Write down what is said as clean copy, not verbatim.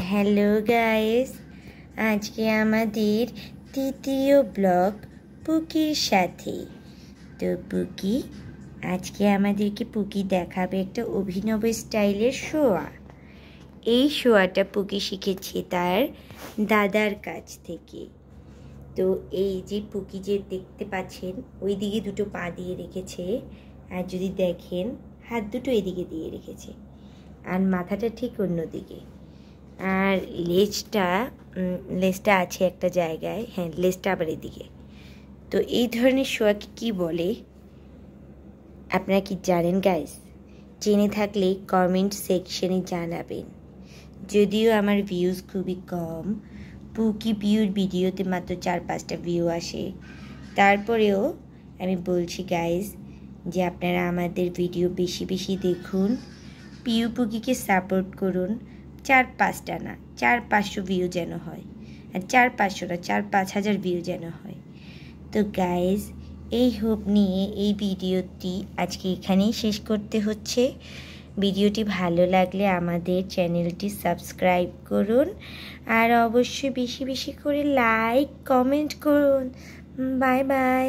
Hello guys, আজকে আমাদের তৃতীয় ব্লগ পুকির সাথে। তো পুকি আজকে আমাদেরকে পুকি দেখাবে একটা অভিনব স্টাইলের শোয়া। এই শোয়াটা পুকি শিখেছে তার দাদার কাছ থেকে। তো এই যে পুকি যে দেখতে পাচ্ছেন ওই দিকে দুটো পা দিয়ে রেখেছে, আর যদি দেখেন হাত দুটো এদিকে দিয়ে রেখেছে, আর মাথাটা ঠিক অন্যদিকে, আর লেজটা আছে একটা জায়গায়, হ্যাঁ লেজটা আবার এদিকে। তো এই ধরনের শোয়াকে কি বলে আপনারা কি জানেন গাইস? জেনে থাকলে কমেন্ট সেকশনে জানাবেন। যদিও আমার ভিউজ খুবই কম, পুকি পিউর ভিডিওতে মাত্র 4-5টা ভিউ আসে, তারপরেও আমি বলছি গাইস যে আপনারা আমাদের ভিডিও বেশি বেশি দেখুন, পিউ পুকিকে সাপোর্ট করুন। 4-5টা না, 400-500 ভিউ যেন হয়, আর 400-500 না, 4-5 হাজার ভিউ যেন হয়। তো গাইস এই হোপ নিয়ে এই ভিডিওটি আজকে এখানেই শেষ করতে হচ্ছে। ভিডিওটি ভালো লাগলে আমাদের চ্যানেলটি সাবস্ক্রাইব করুন, আর অবশ্যই বেশি বেশি করে লাইক কমেন্ট করুন। Bye bye.